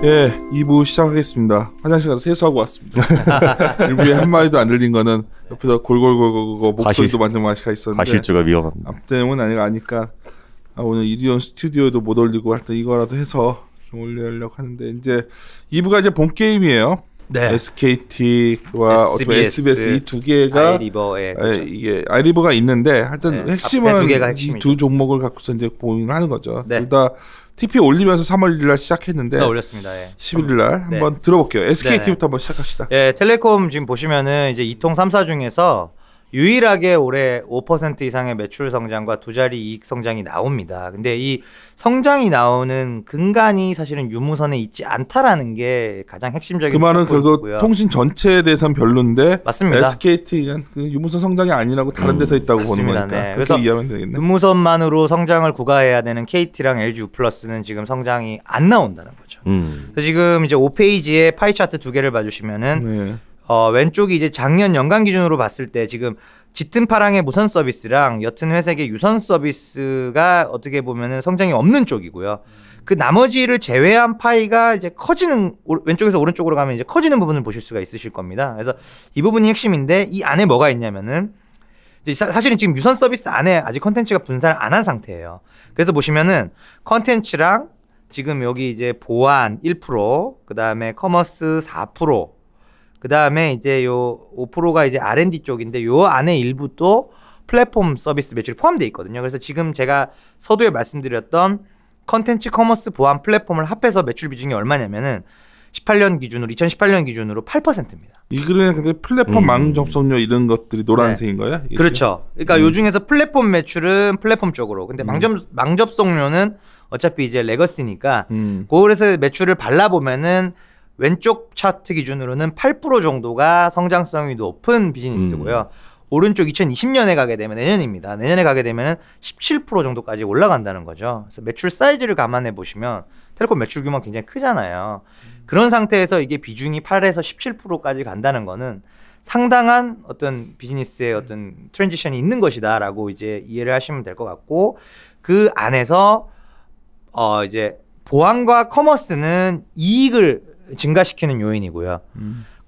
예, 2부 시작하겠습니다. 화장실 가서 세수하고 왔습니다. 일부에 한마디도 안 들린 거는 옆에서 골골골골 목소리도 완전 맛이 가 있었는데 과실주가 위험합니다. 앞 때문은 아니까 오늘 이리온 스튜디오도 못 올리고 하여튼 이거라도 해서 좀 올리려고 하는데 이제 2부가 이제 본 게임이에요. 네. SKT와 SBS 이 두 개가 아이리버에 그렇죠. 이게 아이리버가 있는데 하여튼 핵심은 이 두 종목을 갖고서 이제 고민을 하는 거죠. 네. 둘 다 TP 올리면서 3월 1일 날 시작했는데 올렸습니다. 예. 11일 날 한번 들어볼게요. SKT부터 한번 시작합시다. 예, 텔레콤 지금 보시면은 이제 2통 3사 중에서 유일하게 올해 5% 이상의 매출 성장과 두 자리 이익 성장이 나옵니다. 근데 이 성장이 나오는 근간이 사실은 유무선에 있지 않다라는 게 가장 핵심적인 그 말은 결국 통신 전체에 대해서는 별론데 맞습니다. SKT가 그 유무선 성장이 아니라고 다른 데서 있다고 보는 거니까 네. 그래서 이해하면 되겠네. 유무선만으로 성장을 구가해야 되는 KT랑 LG U+는 지금 성장이 안 나온다는 거죠. 그래서 지금 이제 5페이지에 파이 차트 두 개를 봐주시면은 왼쪽이 이제 작년 연간 기준으로 봤을 때 지금 짙은 파랑의 무선 서비스랑 옅은 회색의 유선 서비스가 어떻게 보면은 성장이 없는 쪽이고요. 그 나머지를 제외한 파이가 이제 커지는 왼쪽에서 오른쪽으로 가면 이제 커지는 부분을 보실 수가 있으실 겁니다. 그래서 이 부분이 핵심인데 이 안에 뭐가 있냐면은 이제 사실은 지금 유선 서비스 안에 아직 컨텐츠가 분산을 안 한 상태예요. 그래서 보시면은 컨텐츠랑 지금 여기 이제 보안 1%, 그 다음에 커머스 4%. 그 다음에 이제 요 5%가 이제 R&D 쪽인데 요 안에 일부 또 플랫폼 서비스 매출이 포함되어 있거든요. 그래서 지금 제가 서두에 말씀드렸던 컨텐츠 커머스 보안 플랫폼을 합해서 매출 비중이 얼마냐면은 2018년 기준으로 8%입니다. 이 그러면 근데 플랫폼 망 접속료 이런 것들이 노란색인 거야? 그렇죠. 그러니까 요 중에서 플랫폼 매출은 플랫폼 쪽으로. 근데 망 접속료는 어차피 이제 레거시니까 그래서 매출을 발라보면은 왼쪽 차트 기준으로는 8% 정도가 성장성이 높은 비즈니스고요. 오른쪽 2020년에 가게 되면 내년입니다. 내년에 가게 되면 17% 정도까지 올라간다는 거죠. 그래서 매출 사이즈를 감안해 보시면 텔레콤 매출 규모가 굉장히 크잖아요. 그런 상태에서 이게 비중이 8에서 17%까지 간다는 거는 상당한 어떤 비즈니스의 어떤 트랜지션이 있는 것이다라고 이제 이해를 하시면 될 것 같고, 그 안에서 이제 보안과 커머스는 이익을 증가시키는 요인이고요.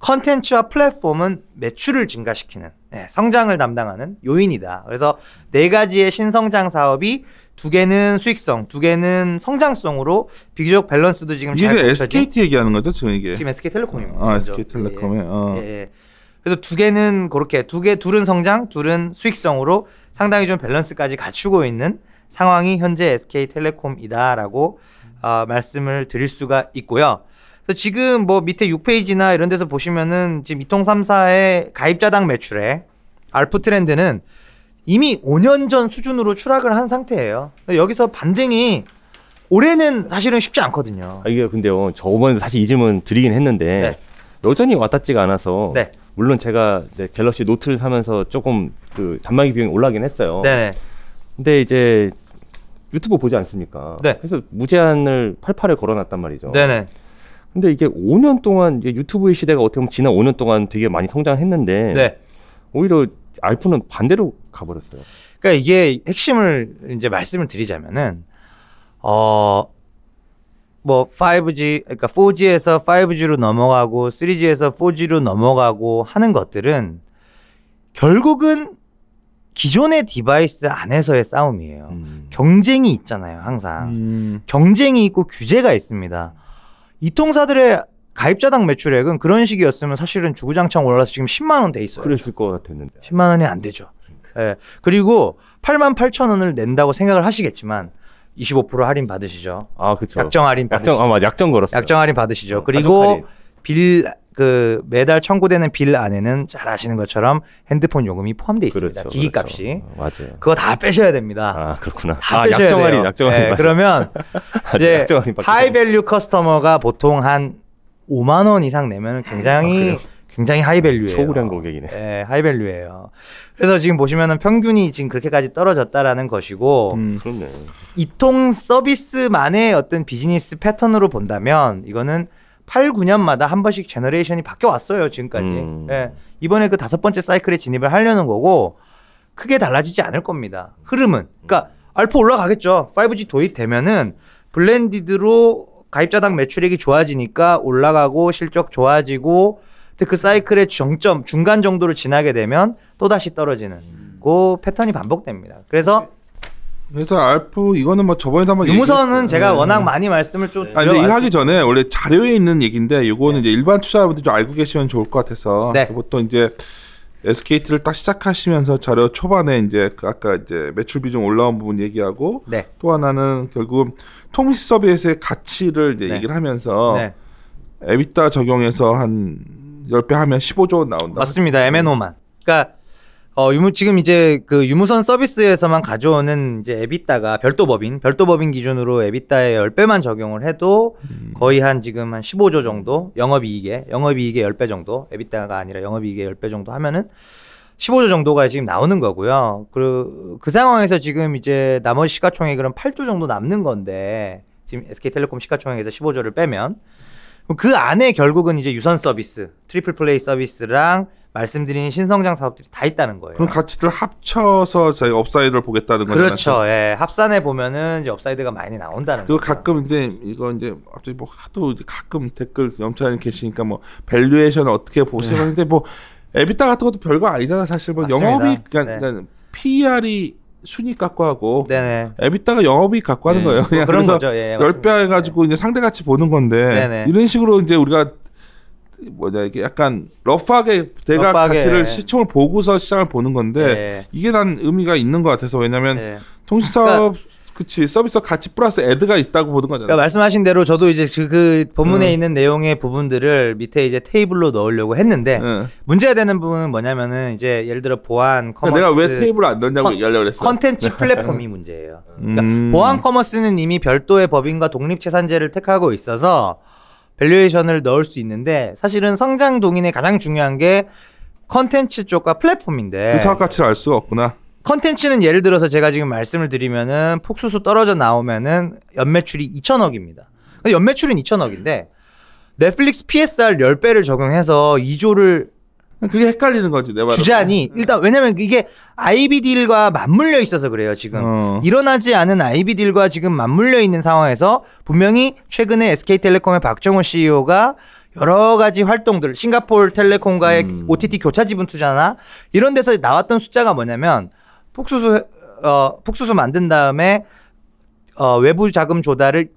컨텐츠와 플랫폼은 매출을 증가시키는 성장을 담당하는 요인이다. 그래서 네 가지의 신성장 사업이 두 개는 수익성, 두 개는 성장성으로 비교적 밸런스도 지금 잘 이게 SKT 얘기하는 거죠, 지금 이게? 지금 SK텔레콤입니다. SK텔레콤에. 그래서 두 개는 그렇게 둘은 성장, 둘은 수익성으로 상당히 좀 밸런스까지 갖추고 있는 상황이 현재 SK텔레콤이다라고 말씀을 드릴 수가 있고요. 그래서 지금 뭐 밑에 6페이지나 이런 데서 보시면은 지금 2통 3사의 가입자당 매출에 알프 트렌드는 이미 5년 전 수준으로 추락을 한 상태예요. 여기서 반등이 올해는 사실은 쉽지 않거든요. 이게 근데요, 저번에 사실 이 질문 드리긴 했는데 여전히 와닿지가 않아서 물론 제가 갤럭시 노트를 사면서 조금 그 잔망이 비용이 올라가긴 했어요. 근데 이제 유튜브 보지 않습니까? 그래서 무제한을 88에 걸어놨단 말이죠. 근데 이게 5년 동안 이제 유튜브의 시대가 어떻게 보면 지난 5년 동안 되게 많이 성장했는데 오히려 알프는 반대로 가버렸어요. 그러니까 이게 핵심을 이제 말씀을 드리자면은 뭐 5G, 그러니까 4G에서 5G로 넘어가고 3G에서 4G로 넘어가고 하는 것들은 결국은 기존의 디바이스 안에서의 싸움이에요. 경쟁이 있잖아요, 항상. 경쟁이 있고 규제가 있습니다. 이통사들의 가입자당 매출액은 그런 식이었으면 사실은 주구장창 올라서 지금 10만 원 돼 있어요. 그랬을 것 같았는데 10만 원이 안 되죠. 그리고 88,000원을 낸다고 생각을 하시겠지만 25% 할인 받으시죠. 그렇죠. 약정 할인 받으시죠. 맞아, 약정 걸었어요. 약정 할인 받으시죠. 그리고 매달 청구되는 빌 안에는 잘 아시는 것처럼 핸드폰 요금이 포함되어 있습니다. 기기값이. 맞아요. 그거 다 빼셔야 됩니다. 그렇구나. 다 빼셔야 돼요. 약정 할인. 그러면 이제 하이밸류 커스터머가 보통 한 5만 원 이상 내면 굉장히 하이밸류예요. 초고령 고객이네. 하이밸류예요. 그래서 지금 보시면은 평균이 지금 그렇게까지 떨어졌다라는 것이고, 그렇네. 이통 서비스만의 어떤 비즈니스 패턴으로 본다면 이거는 8, 9년마다 한 번씩 제너레이션이 바뀌어 왔어요, 지금까지. 이번에 그 5번째 사이클에 진입을 하려는 거고, 크게 달라지지 않을 겁니다. 흐름은. 그러니까 알파 올라가겠죠. 5G 도입되면은 블렌디드로 가입자당 매출액이 좋아지니까 올라가고 실적 좋아지고 근데 그 사이클의 정점 중간 정도를 지나게 되면 또다시 떨어지는 그 패턴이 반복됩니다. 그래서 알프 이거는 뭐 저번에도 한번 유무선은 제가 워낙 많이 말씀을 좀 근데 이거 하기 전에 원래 자료에 있는 얘기인데 이거는 이제 일반 투자자분들이 좀 알고 계시면 좋을 것 같아서 보통 이제 SKT를 딱 시작하시면서 자료 초반에 이제 그 아까 이제 매출 비중 올라온 부분 얘기하고 또 하나는 결국 통신 서비스의 가치를 이제 얘기를 하면서 에비타 적용해서 한 10배 하면 15조 원 나온다. 맞습니다. MNO만. 그러니까 지금 이제 그 유무선 서비스에서만 가져오는 이제 에비타가 별도 법인 기준으로 에비타의 10배만 적용을 해도 거의 한 지금 한 15조 정도 영업이익의 10배 정도 에비타가 아니라 영업이익의 10배 정도 하면은 15조 정도가 지금 나오는 거고요. 그 상황에서 지금 이제 나머지 시가총액이 그럼 8조 정도 남는 건데 지금 SK텔레콤 시가총액에서 15조를 빼면 그 안에 결국은 이제 유선 서비스, 트리플 플레이 서비스랑 말씀드린 신성장 사업들이 다 있다는 거예요. 그럼 가치들 합쳐서 저희가 업사이드를 보겠다는 거잖아요. 그렇죠. 예. 합산해 보면은 이제 업사이드가 많이 나온다는 거죠. 그리고 가끔 이제 이거 이제 갑자기 뭐 하도 이제 가끔 댓글 염차님 계시니까 뭐 밸류에이션을 어떻게 보세요? 근데 뭐 에비타 같은 것도 별거 아니잖아 사실. 뭐 영업이익 그러니까 PER이 순이익 갖고 하고 에비타가 영업이익 갖고 하는 거예요. 그냥 그런 그래서 거죠. 예, 10배 해가지고 이제 상대가치 보는 건데 이런 식으로 이제 우리가 이게 약간 러프하게 대가 가치를 시총을 보고서 시장을 보는 건데 이게 난 의미가 있는 것 같아서 왜냐면 통신사업 그치 서비스 가치 플러스 애드가 있다고 보는 거잖아요. 그러니까 말씀하신 대로 저도 이제 그 본문에 있는 내용의 부분들을 밑에 이제 테이블로 넣으려고 했는데 문제가 되는 부분은 뭐냐면은 이제 예를 들어 보안 커머스 내가 왜 테이블을 안 넣냐고 얘기하려고 그랬어. 컨텐츠 플랫폼이 문제예요. 그러니까 보안 커머스는 이미 별도의 법인과 독립채산제를 택하고 있어서 밸류에이션을 넣을 수 있는데 사실은 성장 동인의 가장 중요한 게 컨텐츠 쪽과 플랫폼인데 그 사업 가치를 알 수가 없구나. 컨텐츠는 예를 들어서 제가 지금 말씀을 드리면은 푹수수 떨어져 나오면은 연매출이 2천억입니다. 연매출은 2천억인데 넷플릭스 PSR 10배를 적용해서 2조를 그게 헷갈리는 거지 내 말은. 주자니 일단 왜냐면 이게 IB 딜과 맞물려 있어서 그래요 지금. 일어나지 않은 IB 딜과 지금 맞물려 있는 상황에서 분명히 최근에 SK텔레콤의 박정호 CEO가 여러 가지 활동들 싱가포르 텔레콤과의 OTT 교차 지분 투자나 이런 데서 나왔던 숫자가 뭐냐면 푹수수 만든 다음에 외부 자금 조달을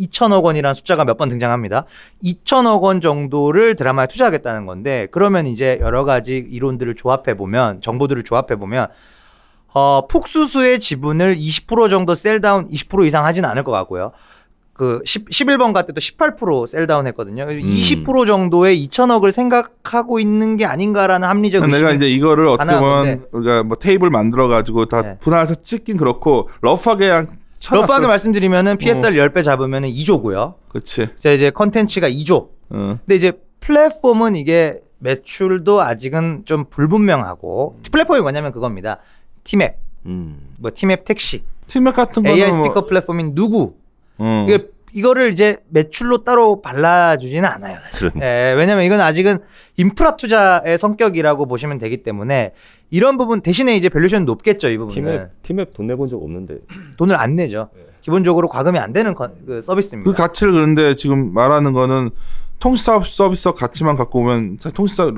2천억 원이라는 숫자가 몇 번 등장합니다. 2천억 원 정도를 드라마에 투자하겠다는 건데 그러면 이제 여러 가지 이론들을 조합해 보면 정보들을 조합해 보면 푹수수의 지분을 20% 정도 셀다운 20% 이상 하지는 않을 것 같고요. 그 11번가 때도 18% 셀다운 했거든요. 20% 정도의 2천억을 생각하고 있는 게 아닌가라는 합리적 내가 이제 이거를 어떻게 보면 우리가 뭐 테이블 만들어 가지고 다 분할해서 찍긴 그렇고 러프하게 말씀드리면은 PSR 10배 잡으면은 2조고요. 그렇지. 이제 컨텐츠가 2조. 근데 이제 플랫폼은 이게 매출도 아직은 좀 불분명하고 플랫폼이 뭐냐면 그겁니다. 티맵, 뭐 티맵 택시, 티맵 같은 거는 AI 스피커 플랫폼인 누구. 이거를 이제 매출로 따로 발라주지는 않아요. 왜냐면 이건 아직은 인프라 투자의 성격이라고 보시면 되기 때문에 이런 부분 대신에 이제 밸류션 높겠죠. 이 부분은. 티맵 돈 내본 적 없는데. 돈을 안 내죠. 기본적으로 과금이 안 되는 그 서비스입니다. 그 가치를 그런데 지금 말하는 거는 통신사업 서비스 가치만 갖고 오면 통신사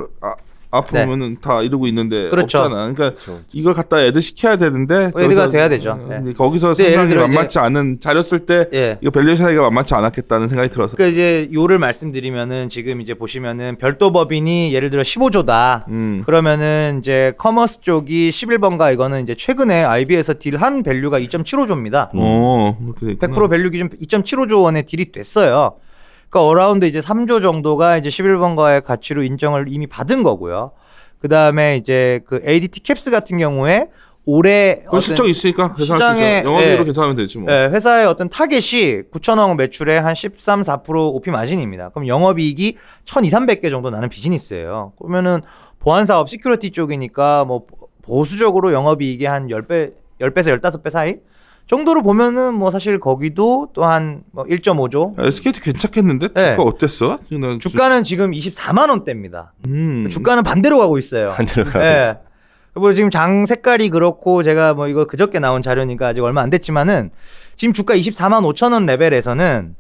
앞으로 보면은 다 이러고 있는데 없잖아. 그러니까 이걸 갖다 애드 시켜야 되는데 애드가 돼야 되죠. 거기서 생각이 만만치 않은 자료 쓸 때 이거 밸류에이션이 만만치 않았겠다는 생각이 들어서. 그러니까 이제 요를 말씀드리면은 지금 이제 보시면은 별도 법인이 예를 들어 15조다. 그러면은 이제 커머스 쪽이 11번가 이거는 이제 최근에 IB에서 딜한 밸류가 2.75조입니다. 100% 밸류 기준 2.75조 원의 딜이 됐어요. 그러니까 어라운드 이제 3조 정도가 이제 11번가의 가치로 인정을 이미 받은 거고요. 그 다음에 이제 그 ADT 캡스 같은 경우에 올해 실적 있으니까 계산할 수 있죠. 영업이익으로 계산하면 되지 뭐. 회사의 어떤 타겟이 9천억 매출에 한 13, 4% OP 마진입니다. 그럼 영업이익이 1,200, 300개 정도 나는 비즈니스예요. 그러면은 보안사업 시큐리티 쪽이니까 뭐 보수적으로 영업이익이 한 10배에서 15배 사이? 정도로 보면은 뭐 사실 거기도 또한 뭐 1.5조. SKT 괜찮겠는데? 주가 어땠어? 주가는 지금 24만 원대입니다. 주가는 반대로 가고 있어요. 반대로 가고 있어. 뭐 지금 장 색깔이 그렇고 제가 뭐 이거 그저께 나온 자료니까 아직 얼마 안 됐지만은 지금 주가 24만 5천 원 레벨에서는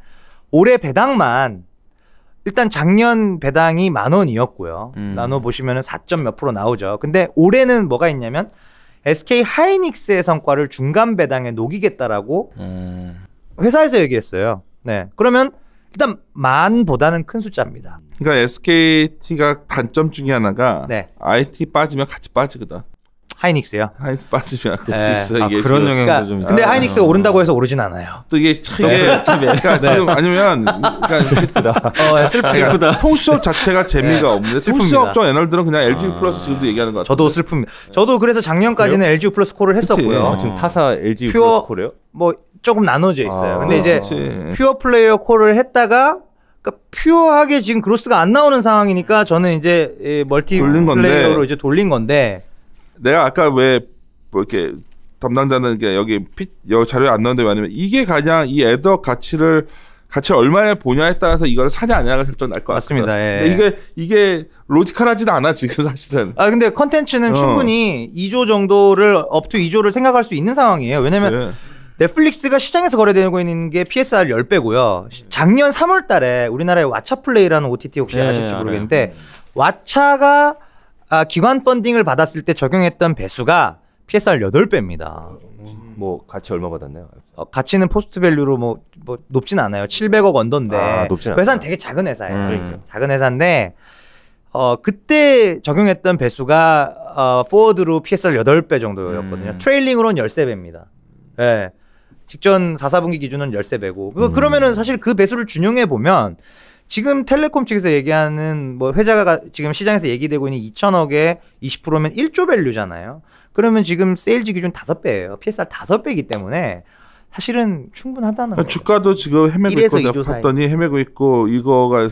올해 배당만 일단 작년 배당이 10,000원이었고요. 나눠 보시면은 4점 몇 프로 나오죠. 근데 올해는 뭐가 있냐면 SK 하이닉스의 성과를 중간 배당에 녹이겠다라고 회사에서 얘기했어요. 네. 그러면 일단 10,000보다는 큰 숫자입니다. 그러니까 SKT가 단점 중에 하나가 네. IT 빠지면 같이 빠지거든. 하이닉스요? 하이닉스 빠지면 있어, 이게 그런 영향도 그러니까, 좀 있어요. 근데 하이닉스가 오른다고 해서 오르진 않아요. 또 이게 그러니까 지금 아니면 슬프다. 통시업 자체가 재미가 없는데 통시업종 애널들은 그냥 LG 플러스 지금도 얘기하는 것 같아요. 저도 슬픕니다. 저도 그래서 작년까지는 그래요? LG 플러스 콜을 했었고요. 지금 타사 LG 플러스 콜이요? 뭐 조금 나눠져 있어요. 근데 이제 퓨어 플레이어 콜을 했다가 그러니까 퓨어하게 지금 그로스가 안 나오는 상황이니까 저는 이제 멀티 플레이어로 이제 돌린 건데 내가 아까 왜 뭐 이렇게 담당자는 여기 자료에 안 나오는데 왜냐면 이게 가장 이 애더 가치를 얼마에 보냐에 따라서 이걸 사냐 안 하냐가 결정 날 것 같습니다. 맞습니다. 예. 이게 로지컬하지도 않아 지금 사실은. 근데 컨텐츠는 충분히 2조 정도를 업투 2조를 생각할 수 있는 상황이에요. 왜냐면 넷플릭스가 시장에서 거래되고 있는 게 PSR 10배고요. 작년 3월 달에 우리나라의 왓챠 플레이라는 OTT 혹시 아실지 모르겠는데 왓챠가 기관 펀딩을 받았을 때 적용했던 배수가 PSR 8배입니다. 뭐 가치 얼마 받았나요? 가치는 포스트 밸류로 뭐 높진 않아요. 700억 언더인데 회사는 되게 작은 회사예요. 작은 회사인데 그때 적용했던 배수가 포워드로 PSR 8배 정도였거든요. 트레일링으로는 13배입니다. 네. 직전 4분기 기준은 13배고 그러면은 사실 그 배수를 준용해 보면 지금 텔레콤 측에서 얘기하는 뭐 회자가 지금 시장에서 얘기되고 있는 2,000억에 20%면 1조 밸류잖아요. 그러면 지금 세일즈 기준 5배예요. PSR 5배이기 때문에 사실은 충분하다는 거예요. 주가도 지금 헤매고 있고 봤더니 헤매고 있고 이거가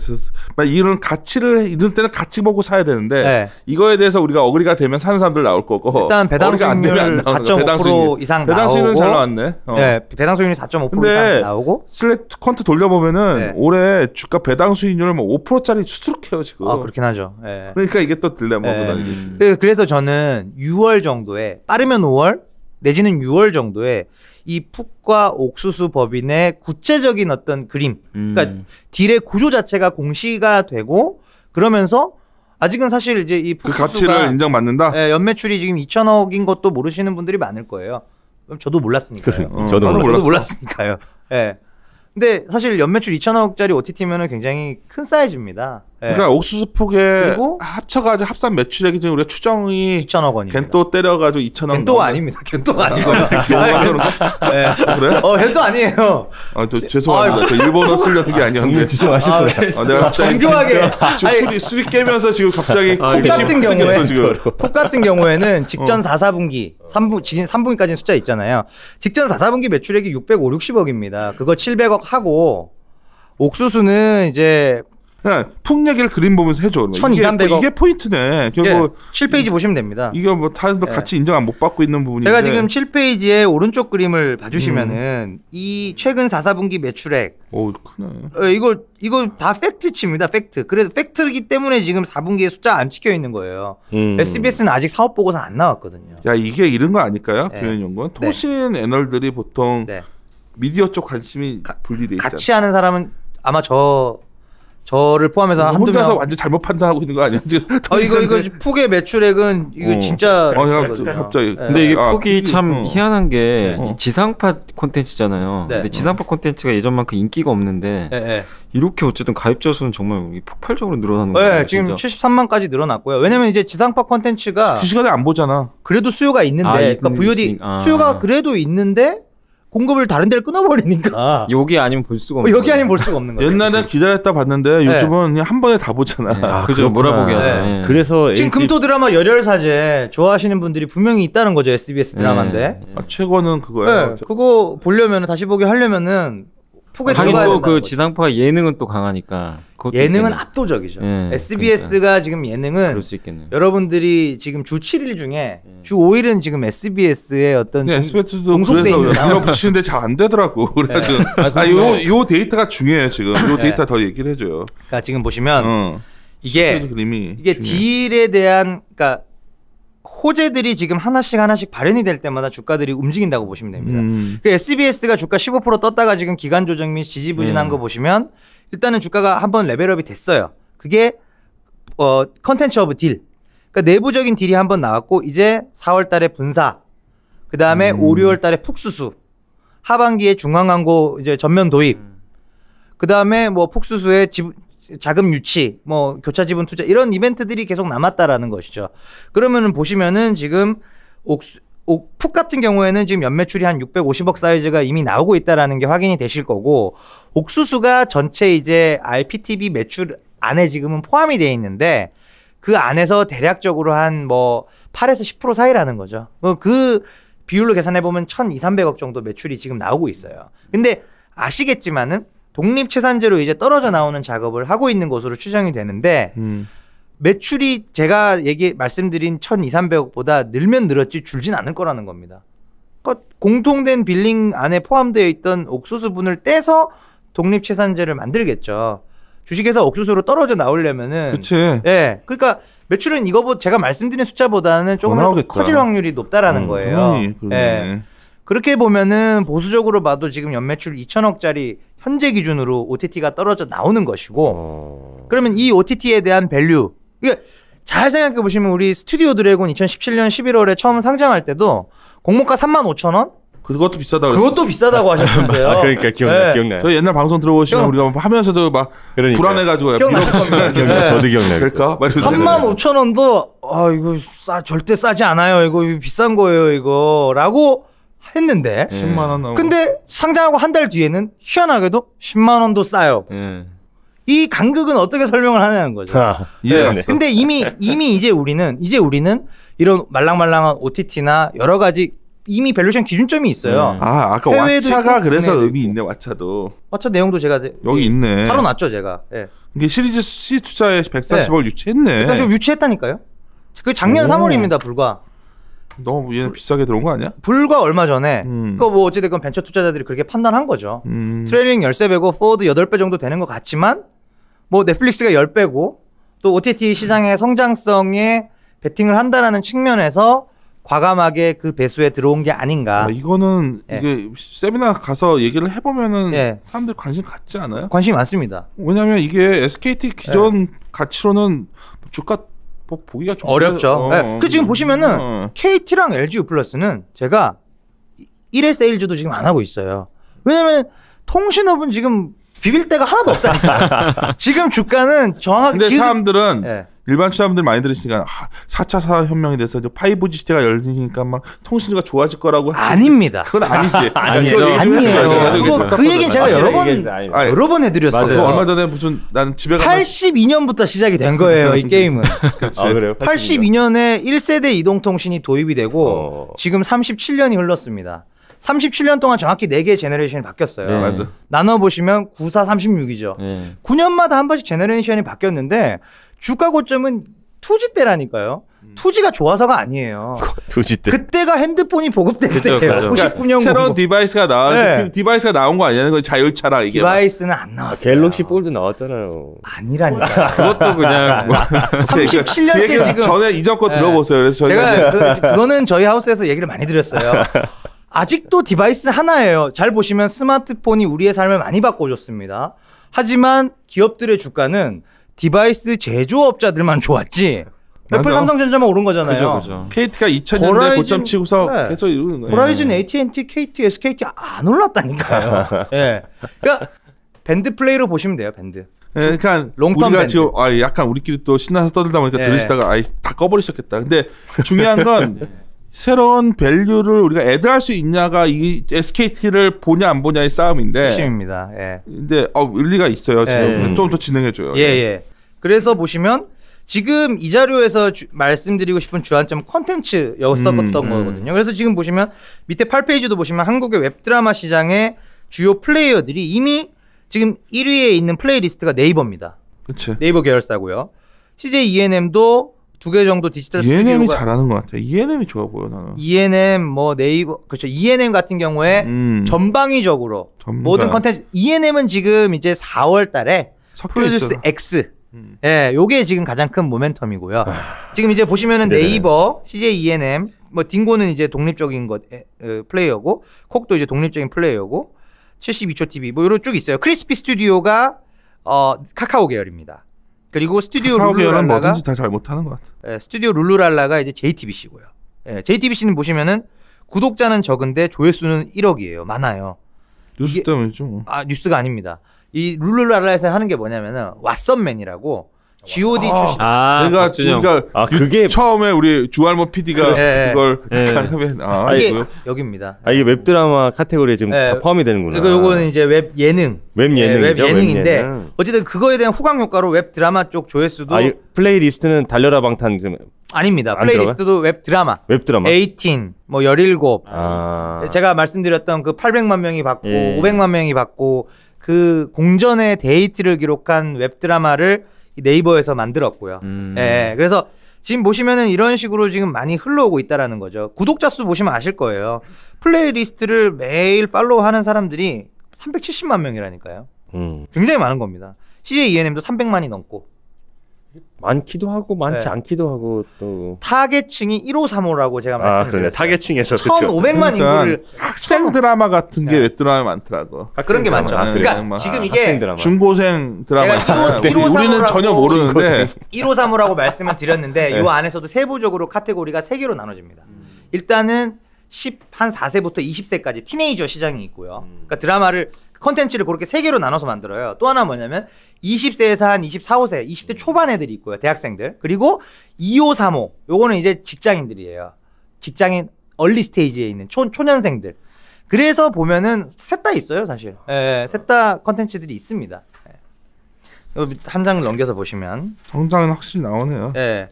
이런 가치를 이럴 때는 가치 보고 사야 되는데 이거에 대해서 우리가 어그리가 되면 사는 사람들 나올 거고 일단 배당 수익률 4.5% 이상 배당 수익률은 잘 나왔네. 네, 배당 수익률이 4.5% 이상 나오고 슬랙 퀀트 돌려보면은 올해 주가 배당 수익률을 뭐 5%짜리 수두룩해요 지금. 그렇긴 하죠. 그러니까 이게 또 딜레마구나. 그래서 저는 6월 정도에 빠르면 5월 내지는 6월 정도에 이 풋과 옥수수 법인의 구체적인 어떤 그림, 그러니까 딜의 구조 자체가 공시가 되고 그러면서 아직은 사실 이제 이 그 가치를 인정받는다. 연매출이 지금 2,000억인 것도 모르시는 분들이 많을 거예요. 그럼 저도 몰랐으니까요. 저도 몰랐으니까요. 예. 근데 사실 연매출 2,000억짜리 OTT면은 굉장히 큰 사이즈입니다. 그러니까 옥수수 폭에 합쳐가지고 합산 매출액이 지금 우리가 추정이 2,000억 원입니다. 겐또 때려가지고 2,000억. 겐또가 아닙니다. 겐또가 아니고요. 그래? 겐또 아니에요. 또 죄송합니다. 저 일본어 쓰려는 게 아니었는데. 주시마시고요. 내가 정교하게 수리 깨면서 지금 갑자기 폭 같은 경우에는 직전 4분기 3분기까지는 숫자 있잖아요. 직전 4분기 매출액이 650억입니다. 그거 700억 하고 옥수수는 이제 풍 얘기를 그림 보면서 해줘. 1,200~1,300억. 이게 포인트네. 결국 7페이지 보시면 됩니다. 이게 뭐 다른도 같이 인정 못 받고 있는 부분인데. 제가 지금 7페이지에 오른쪽 그림을 봐주시면은 이 최근 4분기 매출액. 오 크네. 이거 다 팩트치입니다. 팩트. 그래서 팩트이기 때문에 지금 4분기에 숫자 안 찍혀 있는 거예요. SBS는 아직 사업 보고서 안 나왔거든요. 야 이게 이런 거 아닐까요? 김현용군. 통신 애널들이 보통 미디어 쪽 관심이 분리돼 있잖아요. 같이 하는 사람은 아마 저를 포함해서 한두 명. 혼자서 완전 잘못 판단하고 있는 거 아니야? 이거 푹의 매출액은 이거 진짜. 갑자기. 근데 이게 푹이 참 희한한 게 지상파 콘텐츠잖아요. 근데 지상파 콘텐츠가 예전만큼 인기가 없는데 이렇게 어쨌든 가입자 수는 정말 폭발적으로 늘어나는 거예요. 지금 73만까지 늘어났고요. 왜냐면 이제 지상파 콘텐츠가 그 시간에 안 보잖아. 그래도 수요가 있는데, 그러니까 VOD 수요가 그래도 있는데. 공급을 다른 데를 끊어버리니까 여기 아니면 볼 수가 없는 여기 아니면 볼 수가 없는 거죠. 옛날에 기다렸다 봤는데 요즘은 그냥 한 번에 다 보잖아. 그죠. 몰아보게 하네. 그래서 지금 금토 드라마 열혈사제 좋아하시는 분들이 분명히 있다는 거죠. SBS 드라마인데 최고는 그거야. 그거 보려면 다시 보기 하려면은 푹에 하긴 또 그 지상파 예능은 또 강하니까 예능은 압도적이죠. SBS가 그러니까. 지금 예능은 그럴 수 있겠네요. 여러분들이 지금 주 7일 중에 주 5일은 지금 SBS의 어떤 SBS도 그래서 밀어붙이는데 잘 안 되더라고. 그래가지고 요 데이터가 중요해요 지금. 요 데이터 더 얘기를 해줘요. 그러니까 지금 보시면 이게 딜에 대한 그러니까 호재들이 지금 하나씩 발현이 될 때마다 주가들이 움직인다고 보시면 됩니다. 그 SBS가 주가 15% 떴다가 지금 기간 조정 및 지지부진한 거 보시면 일단은 주가가 한번 레벨업이 됐어요. 그게 컨텐츠 오브 딜. 그러니까 내부적인 딜이 한번 나왔고 이제 4월 달에 분사. 그다음에 5, 6월 달에 푹수수. 하반기에 중앙 광고 이제 전면 도입. 그다음에 뭐 푹수수의 자금 유치, 뭐 교차 지분 투자 이런 이벤트들이 계속 남았다라는 것이죠. 그러면은 보시면은 지금 푹 같은 경우에는 지금 연매출이 한 650억 사이즈가 이미 나오고 있다라는 게 확인이 되실 거고, 옥수수가 전체 이제 IPTV 매출 안에 지금은 포함이 돼 있는데 그 안에서 대략적으로 한 뭐 8에서 10% 사이라는 거죠. 그 비율로 계산해 보면 1,200~1,300억 정도 매출이 지금 나오고 있어요. 근데 아시겠지만은 독립채산제로 이제 떨어져 나오는 작업을 하고 있는 것으로 추정이 되는데 매출이 제가 말씀드린 1,200~300억보다 늘면 늘었지 줄진 않을 거라는 겁니다. 그러니까 공통된 빌링 안에 포함되어 있던 옥수수분을 떼서 독립채산제를 만들겠죠. 주식에서 옥수수로 떨어져 나오려면은, 그치. 예, 그러니까 매출은 이거보다 제가 말씀드린 숫자보다는 조금 커질 확률이 높다라는 거예요. 예. 그렇게 보면은 보수적으로 봐도 지금 연매출 2,000억짜리 현재 기준으로 OTT가 떨어져 나오는 것이고, 그러면 이 OTT에 대한 밸류, 이게 잘 생각해 보시면 우리 스튜디오 드래곤 2017년 11월에 처음 상장할 때도 공모가 35,000원? 그것도 비싸다고. 그것도 비싸다고 하셨어요. 아, 그러니까 기억나요. 저희 옛날 방송 들어보시면 우리가 하면서도 막 불안해가지고. 저도 기억나요. 그럴까? 35,000원도 이거 절대 싸지 않아요. 이거 비싼 거예요, 이거라고 했는데 10만 원 나오고. 근데 상장하고 한 달 뒤에는 희한하게도 10만 원도 싸요. 이 간극은 어떻게 설명을 하냐는 거죠. 근데 이미 이제 우리는 이런 말랑말랑한 OTT나 여러 가지 이미 밸류에이션 기준점이 있어요. 아까 왓챠가 그래서 의미 있네. 왓챠도. 왓챠 내용도 제가 여기 있네. 다뤄놨죠, 제가. 예. 이게 시리즈 C 투자에 140억 유치했네. 140억 유치했다니까요. 그 작년 3월입니다, 불과. 너무 얘는 비싸게 들어온 거 아니야? 불과 얼마 전에 그거 뭐 어찌됐건 벤처 투자자들이 그렇게 판단한 거죠. 트레일링 13배고 포워드 8배 정도 되는 것 같지만 뭐 넷플릭스가 10배고 또 OTT 시장의 성장성에 베팅을 한다라는 측면에서 과감하게 그 배수에 들어온 게 아닌가. 이거는 이게 세미나 가서 얘기를 해보면은 사람들 관심 갖지 않아요? 관심이 많습니다. 왜냐하면 이게 SKT 기존 가치로는 주가 보기가 좀 어렵죠. 그 지금 보시면은 KT랑 LG U+는 제가 1회 세일즈도 지금 안 하고 있어요. 왜냐면 통신업은 지금 비빌 데가 하나도 없다니까. 지금 주가는 정확하게. 근데 사람들은 일반 사람들 많이 들으시니까 4차 산업혁명에 대해서 5G 시대가 열리니까 막 통신수가 좋아질 거라고. 아닙니다. 그건 아니지. 아니에요. 그 얘기는 제가 여러 번 해드렸어요. 얼마 전에 무슨 나는 집에 82년부터 시작이 된 거예요, 이 게임은. 그렇지. 그래요? 82년에 1세대 이동통신이 도입이 되고 지금 37년이 흘렀습니다. 37년 동안 정확히 4개의 제너레이션이 바뀌었어요. 맞아. 나눠보시면 94, 36이죠. 9년마다 한 번씩 제너레이션이 바뀌었는데 주가 고점은 2G 때라니까요. 2G가 좋아서가 아니에요. 2G 때. 그때가 핸드폰이 보급될 때예요. 99년 새로운 디바이스가 그 디바이스가 나온 거 아니냐는 거 자율차라 이게. 디바이스는 안 나왔어요. 갤럭시 폴드 나왔잖아요. 아니라니까. 그것도 그냥 37년째 그 지금. 전에 이전 거 들어보세요. 그래서 제가 그거는 저희 하우스에서 얘기를 많이 드렸어요. 아직도 디바이스 하나예요. 잘 보시면 스마트폰이 우리의 삶을 많이 바꿔줬습니다. 하지만 기업들의 주가는 디바이스 제조업자들만 좋았지 애플, 삼성전자만 오른 거잖아요. 그죠. KT가 2000년대 고점 치고서 계속 이러는 거예요. 호라이즌, AT&T, KT, SKT 안 올랐다니까요. 그러니까 밴드 플레이로 보시면 돼요. 밴드. 그러니까 롱텀 우리가 밴드. 지금 약간 우리끼리 또 신나서 떠들다 보니까 들으시다가 다 꺼버리셨겠다. 근데 중요한 건 새로운 밸류를 우리가 애드할 수 있냐가 이 SKT를 보냐 안 보냐의 싸움인데. 핵심입니다. 근데 일리가 있어요. 지금 좀 더 진행해줘요. 그래서 보시면 지금 이 자료에서 말씀드리고 싶은 주안점 콘텐츠였었던 거거든요. 그래서 지금 보시면 밑에 8페이지도 보시면 한국의 웹드라마 시장의 주요 플레이어들이 이미 지금 1위에 있는 플레이리스트가 네이버입니다. 그치. 네이버 계열사고요. CJ ENM도 2개 정도 디지털 ENM이 스튜디오가 잘하는 것 같아. ENM이 좋아 보여 나는. ENM 뭐 네이버 그렇죠. ENM 같은 경우에 전방위적으로 모든 컨텐츠 ENM은 지금 이제 4월 달에 프로듀스 X 예, 요게 지금 가장 큰 모멘텀이고요. 지금 이제 보시면은 네이버, CJ ENM, 뭐 딩고는 이제 독립적인 것 플레이어고, 콕도 이제 독립적인 플레이어고, 72초 TV 뭐 이런 쭉 있어요. 크리스피 스튜디오가 카카오 계열입니다. 그리고 스튜디오 룰루랄라가 뭐든지 다 잘 못하는 것 같아. 예, 스튜디오 룰루랄라가 이제 JTBC고요. 예, JTBC는 보시면은 구독자는 적은데 조회수는 1억이에요. 많아요. 뉴스 때문이죠. 아, 뉴스가 아닙니다. 이 룰루랄라에서 하는 게 뭐냐면은 왓썸맨이라고 G.O.D 출신. 내가 그게 처음에 우리 주알모 PD가 그걸 하면 이게 여기입니다. 이게 웹드라마 카테고리에 지금 다 포함이 되는구나. 그리고 요거는 이제 웹 예능. 웹 예능인데 웹예능. 어쨌든 그거에 대한 후광 효과로 웹드라마 쪽 조회수도 플레이리스트는 달려라 방탄 아닙니다. 플레이리스트도 웹드라마. 18, 뭐 17. 제가 말씀드렸던 그 800만 명이 받고 500만 명이 받고 그 공전의 데이트를 기록한 웹드라마를 네이버에서 만들었고요. 예, 그래서 지금 보시면은 이런 식으로 지금 많이 흘러오고 있다라는 거죠. 구독자 수 보시면 아실 거예요. 플레이리스트를 매일 팔로우하는 사람들이 370만 명이라니까요. 굉장히 많은 겁니다. CJ ENM도 300만이 넘고. 많기도 하고 많지 않기도 하고 또 타겟층이 1호삼호라고 제가 말씀드렸어요. 타겟층에서 1,500만 인구를 학생 드라마 같은 게 웹드라마 많더라고. 그런 게 많죠. 그러니까 지금 이게 중고생 드라마. 우리는 전혀 모르는데 1호삼호라고 말씀을 드렸는데 이 안에서도 세부적으로 카테고리가 3개로 나눠집니다. 일단은 14세부터 20세까지 티네이저 시장이 있고요. 그러니까 드라마를 컨텐츠를 그렇게 3개로 나눠서 만들어요. 또 하나 뭐냐면 20세에서 한 24, 5세, 20대 초반 애들이 있고요. 대학생들. 그리고 25, 35. 요거는 이제 직장인들이에요. 직장인 얼리 스테이지에 있는 초년생들. 그래서 보면은 셋 다 있어요, 사실. 예, 셋 다 컨텐츠들이 있습니다. 예. 한 장을 넘겨서 보시면 성장은 확실히 나오네요. 예.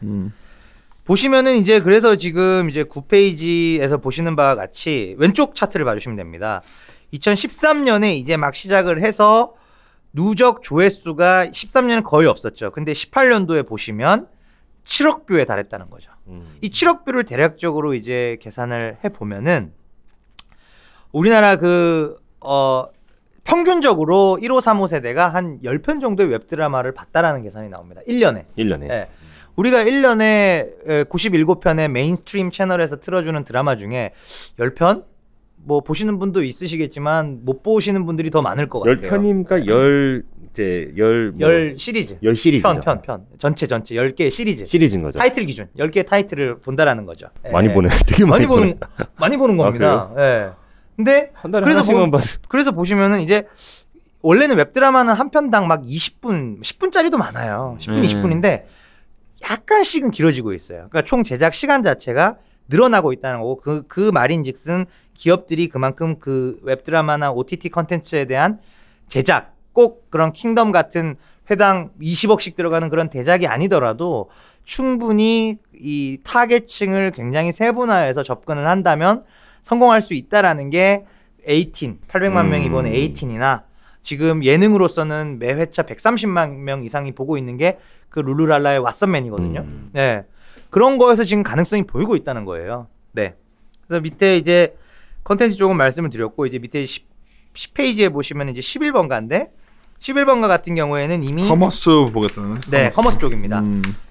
보시면은 이제 그래서 지금 이제 9페이지에서 보시는 바와 같이 왼쪽 차트를 봐주시면 됩니다. 2013년에 이제 막 시작을 해서 누적 조회수가 13년은 거의 없었죠. 근데 18년도에 보시면 7억 뷰에 달했다는 거죠. 이 7억 뷰를 대략적으로 이제 계산을 해보면은 우리나라 평균적으로 1호, 3호 세대가 한 10편 정도의 웹드라마를 봤다라는 계산이 나옵니다. 1년에. 네. 우리가 1년에 97편의 메인스트림 채널에서 틀어주는 드라마 중에 10편? 뭐 보시는 분도 있으시겠지만 못 보시는 분들이 더 많을 것 같아요. 10편이니까 10 시리즈. 10 시리즈죠. 편. 전체 10개의 시리즈인 거죠. 타이틀 기준. 10개의 타이틀을 본다라는 거죠. 많이 보네. 되게 많이 보네. 많이 보는 겁니다. 예. 근데 한 달에 하나씩만 그래서 보시면은 이제 원래는 웹드라마는 한 편당 막 20분, 10분짜리도 많아요. 10분, 20분인데 약간씩은 길어지고 있어요. 그러니까 총 제작 시간 자체가 늘어나고 있다는 거고 그 말인즉슨 기업들이 그만큼 그 웹드라마나 OTT 컨텐츠에 대한 제작 꼭 그런 킹덤 같은 회당 20억씩 들어가는 그런 대작이 아니더라도 충분히 이 타겟층을 굉장히 세분화해서 접근을 한다면 성공할 수 있다라는 게 800만 명이 보는 18이나 지금 예능으로서는 매 회차 130만 명 이상이 보고 있는 게 그 룰루랄라의 왓썸맨이거든요. 네. 그런 거에서 지금 가능성이 보이고 있다는 거예요. 네. 그래서 밑에 이제 컨텐츠 조금 말씀을 드렸고 이제 밑에 10페이지에 보시면 이제 11번가인데 11번가 같은 경우에는 이미 커머스 보겠다는. 네, 커머스 쪽입니다.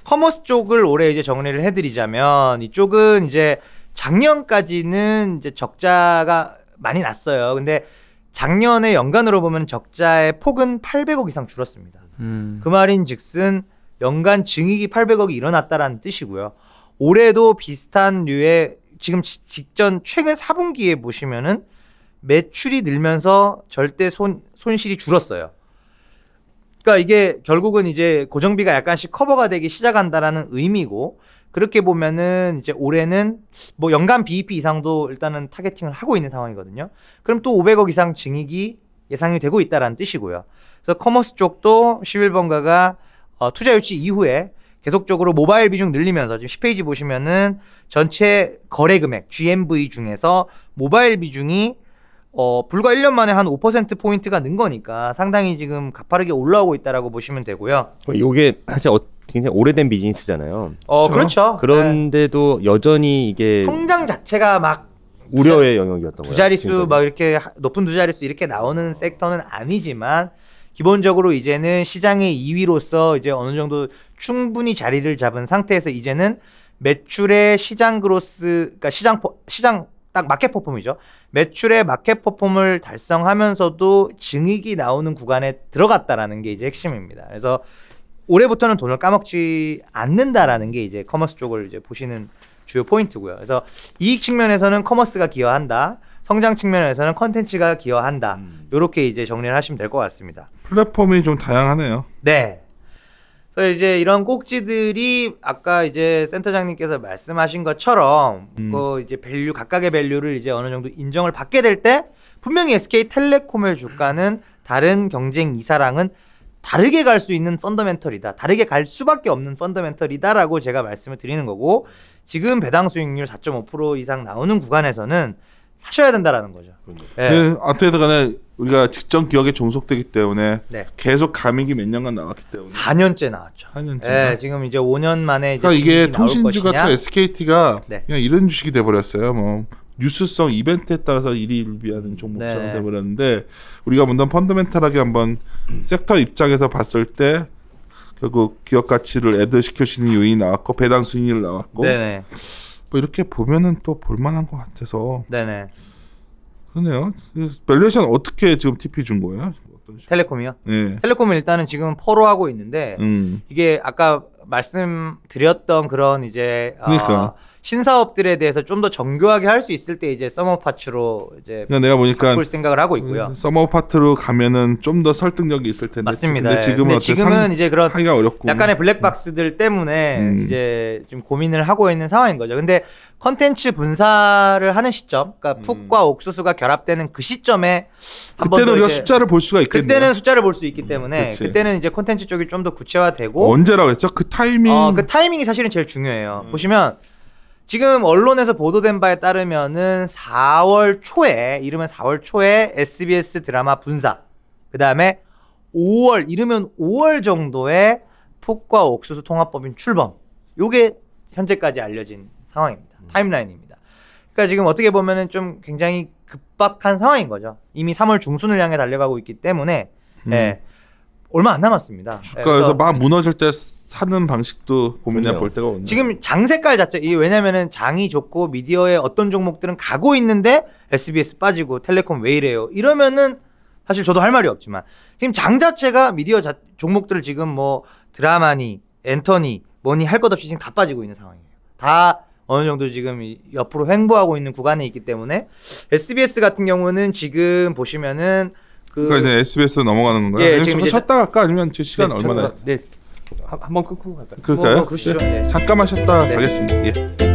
커머스 쪽을 올해 이제 정리를 해드리자면 이쪽은 이제 작년까지는 이제 적자가 많이 났어요. 근데 작년에 연간으로 보면 적자의 폭은 800억 이상 줄었습니다. 그 말인즉슨 연간 증익이 800억이 일어났다라는 뜻이고요. 올해도 비슷한 류의 지금 직전 최근 4분기에 보시면은 매출이 늘면서 절대 손실이 줄었어요. 그러니까 이게 결국은 이제 고정비가 약간씩 커버가 되기 시작한다라는 의미고 그렇게 보면은 이제 올해는 뭐 연간 BEP 이상도 일단은 타겟팅을 하고 있는 상황이거든요. 그럼 또 500억 이상 증익이 예상이 되고 있다라는 뜻이고요. 그래서 커머스 쪽도 11번가가 투자 유치 이후에 계속적으로 모바일 비중 늘리면서 지금 10페이지 보시면은 전체 거래 금액 GMV 중에서 모바일 비중이 불과 1년 만에 한 5%포인트가 는 거니까 상당히 지금 가파르게 올라오고 있다라고 보시면 되고요. 이게 사실 굉장히 오래된 비즈니스잖아요. 그렇죠. 그런데도 네. 여전히 이게 성장 자체가 막 우려의 영역이었던 거예요. 두 자릿수 막 이렇게 높은 두 자릿수 이렇게 나오는 섹터는 아니지만 기본적으로 이제는 시장의 2위로서 이제 어느 정도 충분히 자리를 잡은 상태에서 이제는 매출의 시장 그로스, 그러니까 시장 딱 마켓 퍼폼이죠. 매출의 마켓 퍼폼을 달성하면서도 증익이 나오는 구간에 들어갔다라는 게 이제 핵심입니다. 그래서 올해부터는 돈을 까먹지 않는다라는 게 이제 커머스 쪽을 이제 보시는 주요 포인트고요. 그래서 이익 측면에서는 커머스가 기여한다. 성장 측면에서는 컨텐츠가 기여한다. 이렇게 이제 정리를 하시면 될 것 같습니다. 플랫폼이 좀 다양하네요. 네. 그래서 이제 이런 꼭지들이 아까 이제 센터장님께서 말씀하신 것처럼 그 이제 밸류 각각의 밸류를 이제 어느 정도 인정을 받게 될 때 분명히 SK텔레콤의 주가는 다른 경쟁 이사랑은 다르게 갈 수 있는 펀더멘털이다. 다르게 갈 수밖에 없는 펀더멘털이다라고 제가 말씀을 드리는 거고 지금 배당 수익률 4.5% 이상 나오는 구간에서는 사셔야 된다라는 거죠. 네. 네, 어떻게든 간에 우리가 직전 기억에 종속되기 때문에 네. 계속 가맹이 몇 년간 나왔기 때문에 4년째 나왔죠. 4년째. 네, 지금 이제 5년 만에 이제 그러니까 이게 통신주가 SKT가 네. 그냥 이런 주식이 돼버렸어요. 뭐 뉴스성 이벤트에 따라서 일희일비하는 종목처럼 네. 돼버렸는데 우리가 문단 펀더멘탈하게 한번 섹터 입장에서 봤을 때 결국 기업 가치를 애드시켜주는 요인이 나왔고 배당 수익률 나왔고 네네. 뭐 이렇게 보면은 또 볼만한 것 같아서 네네. 그러네요. 밸류에이션 어떻게 지금 TP 준 거예요? 텔레콤이요? 네. 텔레콤은 일단은 지금 포로 하고 있는데 이게 아까 말씀드렸던 그런 이제 그러니까. 신사업들에 대해서 좀 더 정교하게 할 수 있을 때 이제 서머 파츠로 이제 내가 보니까 바꿀 생각을 하고 있고요. 서머 파트로 가면은 좀 더 설득력이 있을 텐데. 맞습니다. 근데 지금은 이제 그런 하기가 어렵고 약간의 블랙박스들 때문에 이제 좀 고민을 하고 있는 상황인 거죠. 근데 컨텐츠 분사를 하는 시점, 그러니까 푹과 옥수수가 결합되는 그 시점에 그때는 우리가 숫자를 볼 수가 있겠네요. 그때는 숫자를 볼 수 있기 때문에 그때는 이제 컨텐츠 쪽이 좀 더 구체화되고 언제라고 했죠? 그 타이밍. 그 타이밍이 사실은 제일 중요해요. 보시면. 지금 언론에서 보도된 바에 따르면은 4월 초에 이르면 4월 초에 SBS 드라마 분사 그 다음에 5월 이르면 5월 정도에 푹과 옥수수 통합법인 출범 요게 현재까지 알려진 상황입니다. 타임라인입니다. 그러니까 지금 어떻게 보면은 좀 굉장히 급박한 상황인 거죠. 이미 3월 중순을 향해 달려가고 있기 때문에 예, 얼마 안 남았습니다. 주가에서 막 무너질 때 사는 방식도 고민해 볼 때가 오네요. 지금 장 색깔 자체 왜냐면은 장이 좋고 미디어에 어떤 종목들은 가고 있는데 SBS 빠지고 텔레콤 왜 이래요? 이러면은 사실 저도 할 말이 없지만 지금 장 자체가 미디어 종목들을 지금 뭐 드라마니 엔터니 뭐니 할 것 없이 지금 다 빠지고 있는 상황이에요. 다 어느 정도 지금 옆으로 횡보하고 있는 구간에 있기 때문에 SBS 같은 경우는 지금 보시면은 그러니까 이제 SBS 넘어가는 건가요? 예, 지금 쉬었다 갈까? 아니면 제 시간 얼마나? 네, 한번 끊고 갈까요? 그럴까요? 그러시죠. 네. 잠깐만 쉬었다 가겠습니다. 예.